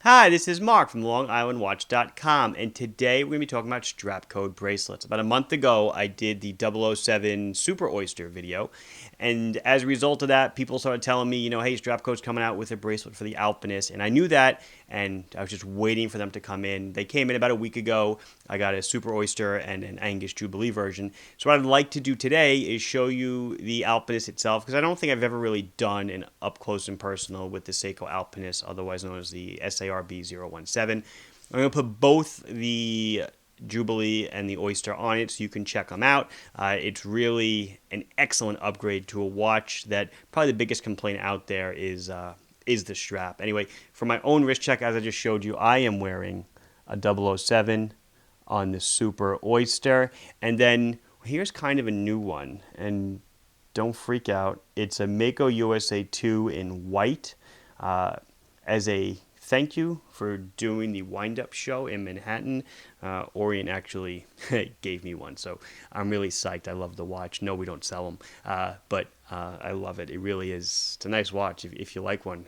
Hi, this is Mark from LongIslandWatch.com, and today we're going to be talking about Strapcode bracelets. About a month ago, I did the 007 Super Oyster video, and as a result of that, people started telling me, hey, Strapcode's coming out with a bracelet for the Alpinist, and I knew that, and I was just waiting for them to come in. They came in about a week ago. I got a Super Oyster and an Angus Jubilee version. So what I'd like to do today is show you the Alpinist itself, because I don't think I've ever really done an up-close and personal with the Seiko Alpinist, otherwise known as the SARB017. I'm going to put both the Jubilee and the Oyster on it so you can check them out. It's really an excellent upgrade to a watch that probably the biggest complaint out there is the strap. Anyway, for my own wrist check, as I just showed you, I am wearing a 007 on the Super Oyster. And then here's kind of a new one, and don't freak out. It's a Mako USA 2 in white as a thank you for doing the wind-up show in Manhattan. Orient actually gave me one, so I'm really psyched. I love the watch. No, we don't sell them, but I love it. It really is. It's a nice watch. If you like one,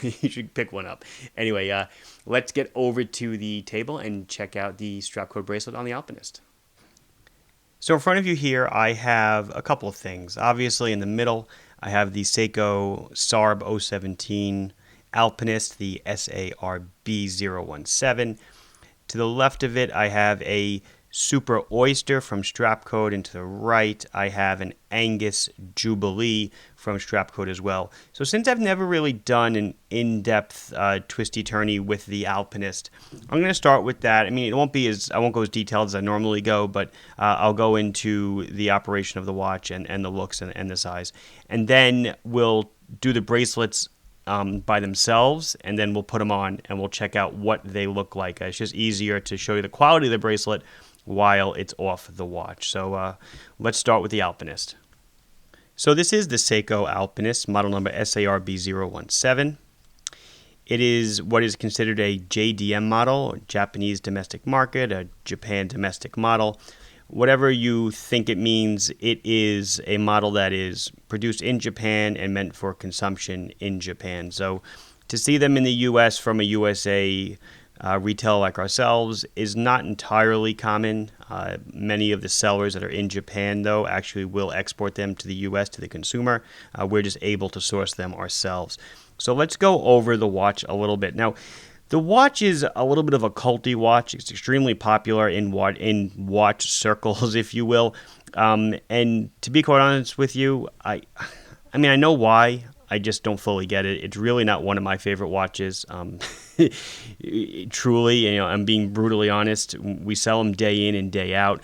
you should pick one up. Anyway, let's get over to the table and check out the Strapcode bracelet on the Alpinist. So in front of you here, I have a couple of things. Obviously, in the middle, I have the Seiko SARB017 Alpinist, the SARB017. To the left of it, I have a Super Oyster from Strapcode, and to the right, I have an Angus Jubilee from Strapcode as well. So since I've never really done an in-depth twisty-turny with the Alpinist, I'm going to start with that. I mean, I won't go as detailed as I normally go, but I'll go into the operation of the watch and the looks and the size. And then we'll do the bracelets by themselves, and then we'll put them on and we'll check out what they look like. It's just easier to show you the quality of the bracelet while it's off the watch. So let's start with the Alpinist. So this is the Seiko Alpinist, model number SARB017. It is what is considered a JDM model, Japanese domestic market, a Japan domestic model. Whatever you think it means, it is a model that is produced in Japan and meant for consumption in Japan. So to see them in the U.S. from a USA retailer like ourselves is not entirely common. Many of the sellers that are in Japan, though, actually will export them to the U.S. to the consumer. We're just able to source them ourselves. So let's go over the watch a little bit. Now, the watch is a little bit of a culty watch. It's extremely popular in watch circles, if you will. And to be quite honest with you, I mean, I know why. I just don't fully get it. It's really not one of my favorite watches. Truly, I'm being brutally honest. We sell them day in and day out,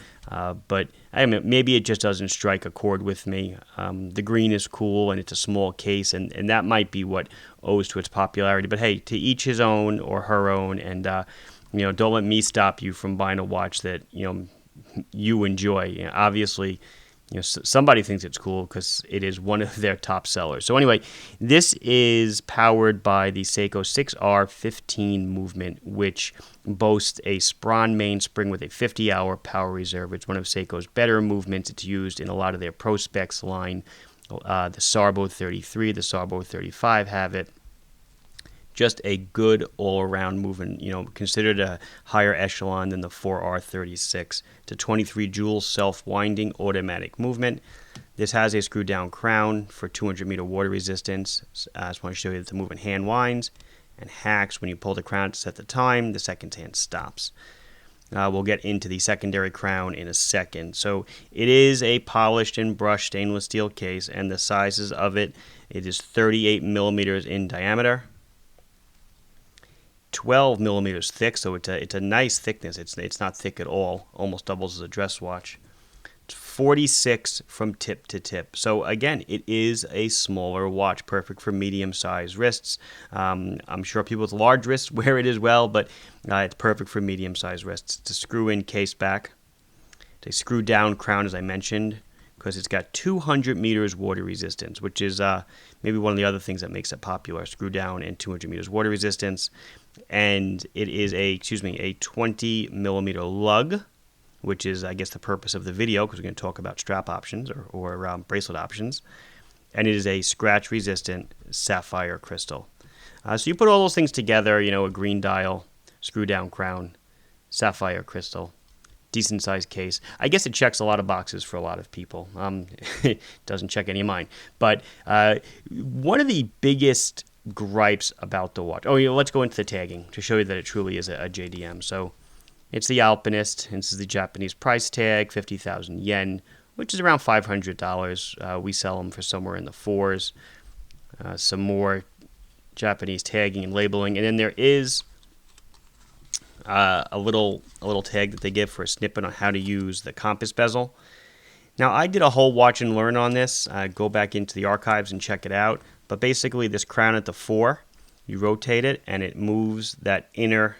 but I mean, maybe it just doesn't strike a chord with me. The green is cool, and it's a small case, and that might be what owes to its popularity. But hey, to each his own or her own, and don't let me stop you from buying a watch that you enjoy. Obviously, somebody thinks it's cool because it is one of their top sellers. So anyway, this is powered by the Seiko 6R15 movement, which boasts a Spron mainspring with a 50-hour power reserve. It's one of Seiko's better movements. It's used in a lot of their Pro Specs line. The SARB033, the SARB035 have it. Just a good all-around movement, considered a higher echelon than the 4R36. It's a 23 joule self-winding automatic movement. This has a screw-down crown for 200-meter water resistance. I just want to show you that the movement hand winds and hacks when you pull the crown to set the time. The second hand stops. We'll get into the secondary crown in a second. So it is a polished and brushed stainless steel case, and the sizes of it is 38 millimeters in diameter, 12 millimeters thick, so it's a nice thickness. It's not thick at all. Almost doubles as a dress watch. It's 46 from tip to tip. So again, it is a smaller watch, perfect for medium-sized wrists. I'm sure people with large wrists wear it as well, but it's perfect for medium-sized wrists. It's a screw-in case back. It's a screw-down crown, as I mentioned, because it's got 200 meters water resistance, which is maybe one of the other things that makes it popular. Screw down and 200 meters water resistance. And it is a 20 millimeter lug, which is, I guess, the purpose of the video, because we're going to talk about strap options or bracelet options. And it is a scratch-resistant sapphire crystal. So you put all those things together, you know, a green dial, screw down crown, sapphire crystal, decent sized case. I guess it checks a lot of boxes for a lot of people. It doesn't check any of mine. But one of the biggest gripes about the watch. Oh, yeah, let's go into the tagging to show you that it truly is a JDM. So it's the Alpinist, and this is the Japanese price tag, 50,000 yen, which is around $500. We sell them for somewhere in the fours. Some more Japanese tagging and labeling, and then there is a little tag that they give for a snippet on how to use the compass bezel. Now, I did a whole watch and learn on this. Go back into the archives and check it out. But basically, this crown at the 4, you rotate it, and it moves that inner.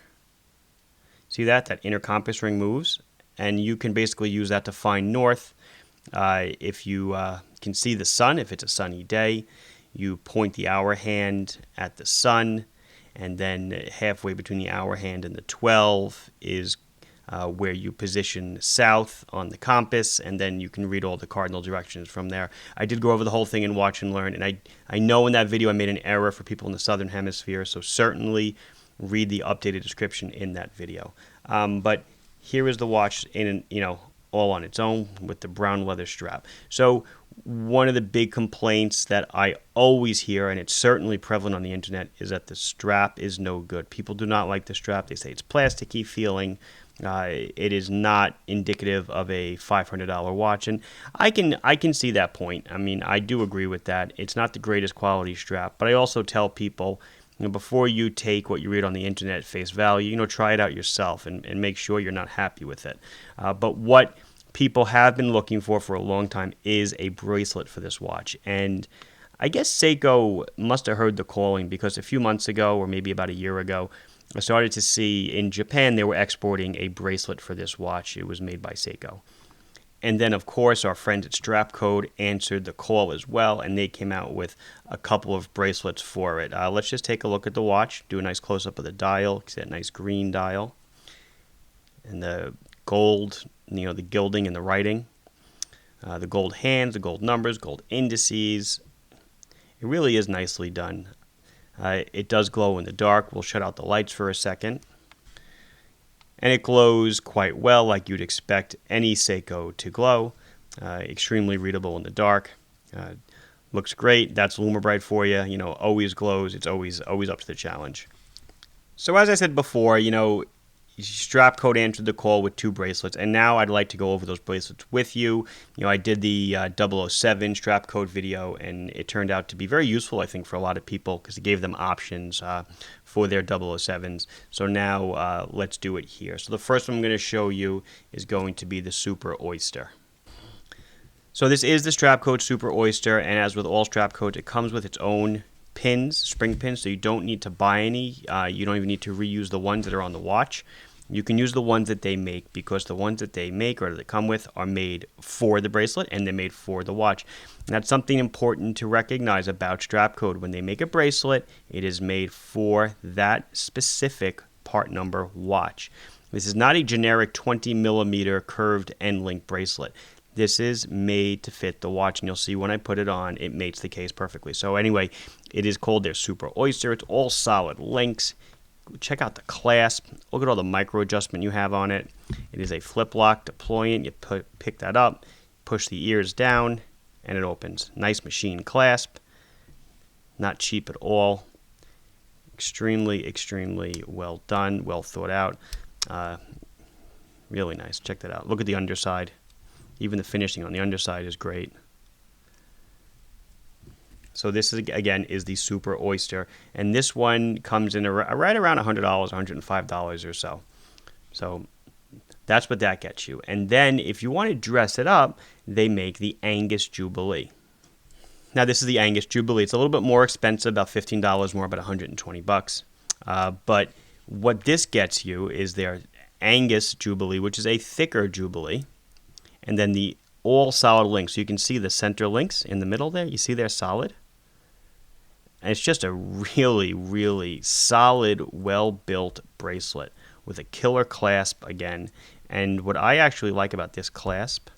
See that? That inner compass ring moves, and you can basically use that to find north. If you can see the sun, if it's a sunny day, you point the hour hand at the sun, and then halfway between the hour hand and the 12 is where you position south on the compass, and then you can read all the cardinal directions from there. I did go over the whole thing in Watch and Learn, and I know in that video I made an error for people in the southern hemisphere, so certainly read the updated description in that video. But here is the watch in, all on its own with the brown leather strap. So one of the big complaints that I always hear, and it's certainly prevalent on the internet, is that the strap is no good. People do not like the strap. They say it's plasticky feeling. It is not indicative of a $500 watch, and I can see that point. I mean, I do agree with that. It's not the greatest quality strap, but I also tell people, before you take what you read on the internet at face value, try it out yourself and make sure you're not happy with it. But what people have been looking for a long time is a bracelet for this watch, and I guess Seiko must have heard the calling, because a few months ago, or maybe about a year ago, I started to see in Japan they were exporting a bracelet for this watch. It was made by Seiko. And then, of course, our friends at Strapcode answered the call as well, and they came out with a couple of bracelets for it. Let's just take a look at the watch, do a nice close-up of the dial. See that nice green dial. And the gold, the gilding and the writing. The gold hands, the gold numbers, gold indices. It really is nicely done. It does glow in the dark. We'll shut out the lights for a second. And it glows quite well, like you'd expect any Seiko to glow. Extremely readable in the dark. Looks great. That's LumiBrite for you. Always glows. It's always up to the challenge. So as I said before, Strapcode answered the call with 2 bracelets, and now I'd like to go over those bracelets with you. I did the 007 Strapcode video, and it turned out to be very useful, I think, for a lot of people, because it gave them options for their 007s. So now let's do it here. So the first one I'm going to show you is going to be the Super Oyster. So this is the Strapcode Super Oyster, and as with all Strapcodes, it comes with its own pins, spring pins, so you don't need to buy any. You don't even need to reuse the ones that are on the watch. You can use the ones that they make, because the ones that they make or that they come with are made for the bracelet, and they're made for the watch. And that's something important to recognize about Strapcode. When they make a bracelet, it is made for that specific part number watch. This is not a generic 20 millimeter curved end link bracelet. This is made to fit the watch, and you'll see when I put it on, it mates the case perfectly. So anyway, it is called their Super Oyster. It's all solid links. Check out the clasp. Look at all the micro adjustment you have on it. It is a flip lock deployant. You pick that up, push the ears down, and it opens. Nice machine clasp. Not cheap at all. Extremely, extremely well done, well thought out. Really nice. Check that out. Look at the underside. Even the finishing on the underside is great. So this, again, is the Super Oyster. And this one comes in right around $100, $105 or so. So that's what that gets you. And then if you want to dress it up, they make the Angus Jubilee. Now this is the Angus Jubilee. It's a little bit more expensive, about $15 more, about $120. But what this gets you is their Angus Jubilee, which is a thicker Jubilee. And then the all solid links. So you can see the center links in the middle there. You see they're solid. And it's just a really, really solid, well-built bracelet with a killer clasp again. And what I actually like about this clasp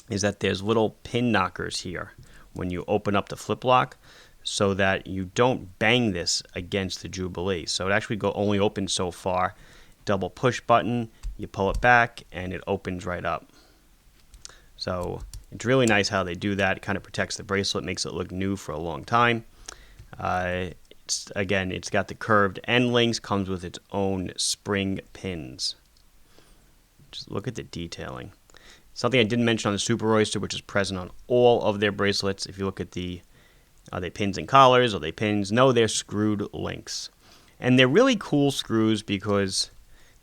is that there's little pin knockers here when you open up the flip lock. so that you don't bang this against the Jubilee. So it actually only opens so far. Double push button, you pull it back, and it opens right up. So it's really nice how they do that. It kind of protects the bracelet, makes it look new for a long time. Again, it's got the curved end links, comes with its own spring pins. Just look at the detailing. Something I didn't mention on the Super Oyster, which is present on all of their bracelets. If you look at are they pins and collars? Are they pins? No, they're screwed links. And they're really cool screws because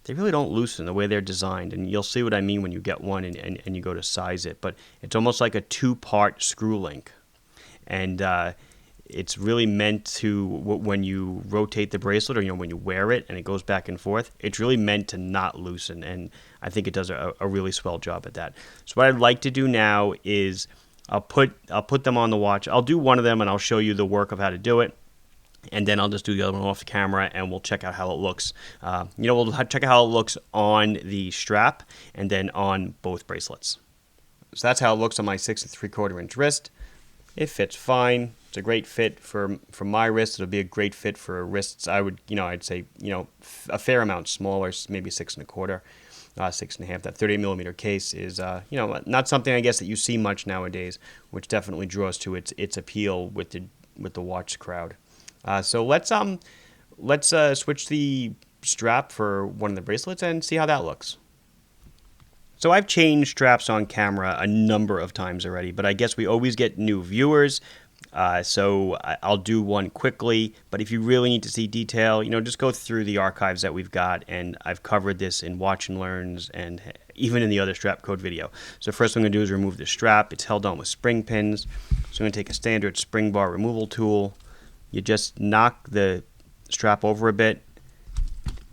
they really don't loosen the way they're designed. And you'll see what I mean when you get one and you go to size it. But it's almost like a two-part screw link. And it's really meant to, when you rotate the bracelet or when you wear it and it goes back and forth, it's really meant to not loosen. And I think it does a really swell job at that. So what I'd like to do now is I'll put them on the watch. I'll do one of them and I'll show you the work of how to do it. And then I'll just do the other one off the camera and we'll check out how it looks. We'll check out how it looks on the strap and then on both bracelets. So that's how it looks on my 6 3/4 inch wrist. It fits fine. It's a great fit for my wrist. It'll be a great fit for wrists. I'd say, a fair amount smaller, maybe 6 1/4. 6.5. That 38 millimeter case is, not something I guess that you see much nowadays, which definitely draws to its appeal with the watch crowd. So let's switch the strap for one of the bracelets and see how that looks. So I've changed straps on camera a number of times already, but I guess we always get new viewers. So I'll do one quickly, but if you really need to see detail, just go through the archives that we've got, and I've covered this in Watch and Learns and even in the other strap code video. So first thing I'm going to do is remove the strap. It's held on with spring pins. So I'm going to take a standard spring bar removal tool. You just knock the strap over a bit.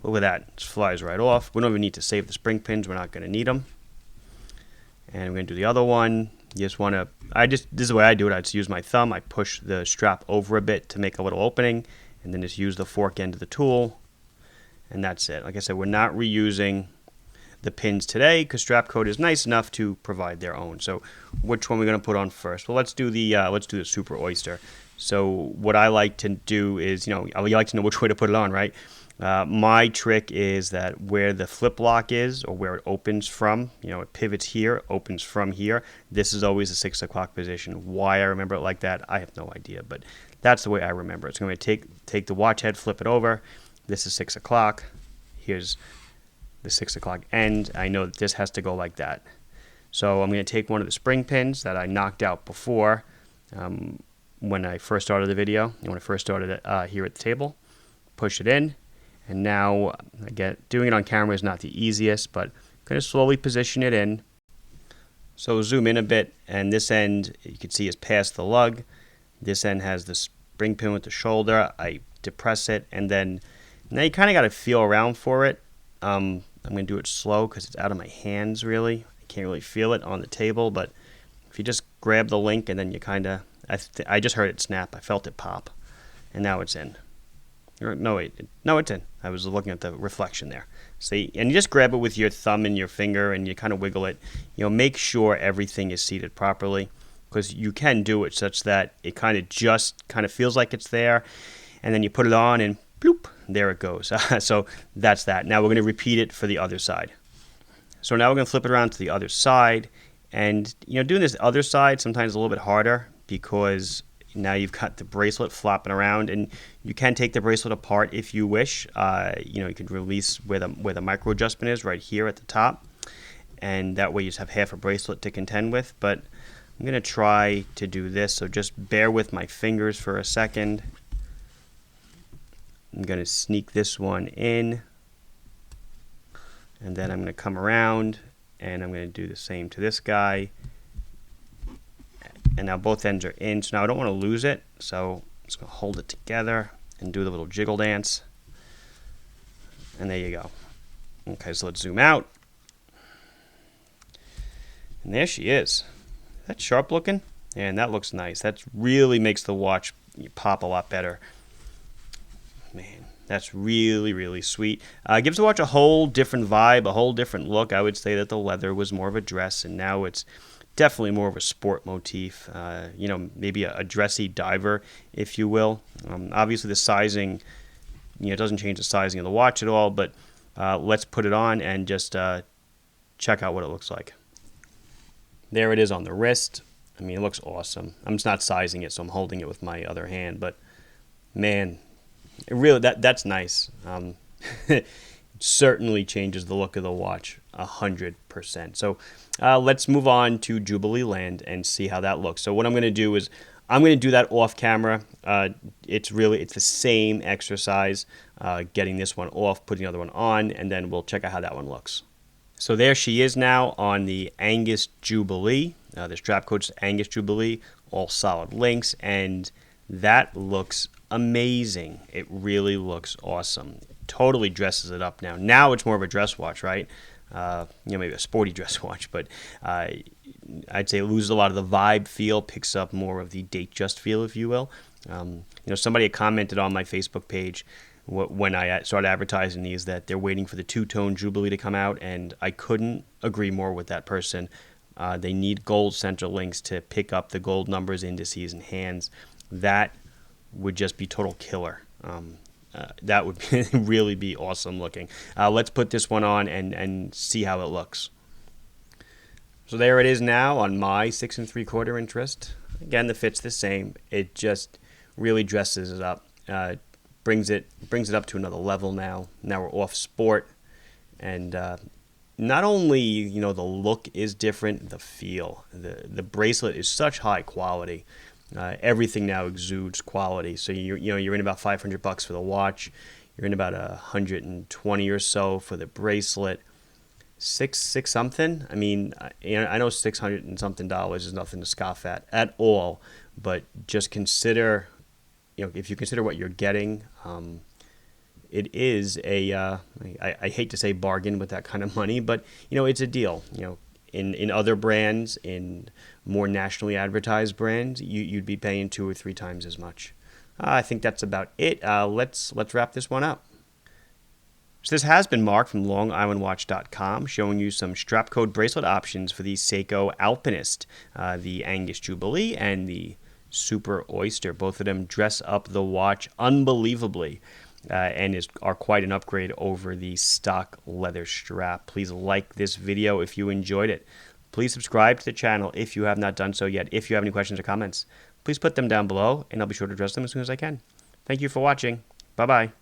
Look at that, it flies right off. We don't even need to save the spring pins, we're not going to need them. And we're going to do the other one. You just want to, this is the way I do it. I just use my thumb. I push the strap over a bit to make a little opening, and then just use the fork end of the tool, and that's it. Like I said, we're not reusing the pins today because Strapcode is nice enough to provide their own. So which one are we going to put on first? Well, let's do the Super Oyster. So what I like to do is, you like to know which way to put it on, right? My trick is that where the flip lock is, or where it opens from, it pivots here, opens from here. This is always the 6 o'clock position. Why I remember it like that, I have no idea, but that's the way I remember it. So I'm going to take the watch head, flip it over. This is 6 o'clock. Here's the 6 o'clock end. I know that this has to go like that. So I'm going to take one of the spring pins that I knocked out before when I first started the video, and when I first started it here at the table, push it in. And now, again, doing it on camera is not the easiest, but I'm going to slowly position it in. So zoom in a bit, and this end, you can see, is past the lug. This end has the spring pin with the shoulder. I depress it, and then now you kind of got to feel around for it. I'm going to do it slow because it's out of my hands, really. I can't really feel it on the table, but if you just grab the link and then you kind of, I just heard it snap. I felt it pop, and now it's in. No, wait. No, it's in. I was looking at the reflection there. See, and you just grab it with your thumb and your finger, and you kind of wiggle it. Make sure everything is seated properly, because you can do it such that it kind of feels like it's there, and then you put it on, and bloop, there it goes. So that's that. Now we're going to repeat it for the other side. So now we're going to flip it around to the other side, and doing this other side sometimes is a little bit harder because now you've got the bracelet flopping around, and you can take the bracelet apart if you wish. You can release where the micro adjustment is right here at the top, and that way you just have half a bracelet to contend with. But I'm going to try to do this, so just bear with my fingers for a second. I'm going to sneak this one in, and then I'm going to come around, and I'm going to do the same to this guy. And now both ends are in, so now I don't want to lose it, so I'm just going to hold it together and do the little jiggle dance. And there you go. Okay, so let's zoom out. And there she is. Is that sharp looking? And that looks nice. That really makes the watch pop a lot better. Man, that's really, really sweet. Gives the watch a whole different vibe, a whole different look. I would say that the leather was more of a dress, and now it's definitely more of a sport motif, maybe a dressy diver, if you will. Obviously the sizing, it doesn't change the sizing of the watch at all, but let's put it on and just check out what it looks like. There it is on the wrist. I mean, it looks awesome. I'm just not sizing it, so I'm holding it with my other hand, but man, it really, that's nice. It certainly changes the look of the watch 100%. So let's move on to Jubilee Land and see how that looks. So what I'm going to do is I'm going to do that off camera. It's the same exercise, getting this one off, putting the other one on, and then we'll check out how that one looks. So there she is now on the Angus Jubilee. The strap code's Angus Jubilee, all solid links, and that looks amazing. It really looks awesome. It totally dresses it up now. Now it's more of a dress watch, right? Maybe a sporty dress watch, but I'd say it loses a lot of the vibe feel, picks up more of the date just feel, if you will. Somebody had commented on my Facebook page when I started advertising these that they're waiting for the two-tone Jubilee to come out, and I couldn't agree more with that person. They need gold center links to pick up the gold numbers, indices, and hands. That would just be total killer. That would really be awesome looking. Let's put this one on and see how it looks. So there it is now on my 6 3/4 inch wrist. Again, the fit's the same. It just really dresses it up. Brings it up to another level now. Now we're off sport, and not only the look is different, the feel. The bracelet is such high quality. Everything now exudes quality. So you're in about $500 for the watch. You're in about $120 or so for the bracelet. Six something. I mean, I know $600 and something is nothing to scoff at all. But just consider, if you consider what you're getting, it is I hate to say bargain with that kind of money, but it's a deal. In other brands, in more nationally advertised brands, you'd be paying 2 or 3 times as much. I think that's about it. Let's wrap this one up. So this has been Mark from LongIslandWatch.com showing you some Strapcode bracelet options for the Seiko Alpinist, the Angus Jubilee, and the Super Oyster. Both of them dress up the watch unbelievably. And are quite an upgrade over the stock leather strap. Please like this video if you enjoyed it. Please subscribe to the channel if you have not done so yet. If you have any questions or comments, please put them down below, and I'll be sure to address them as soon as I can. Thank you for watching. Bye-bye.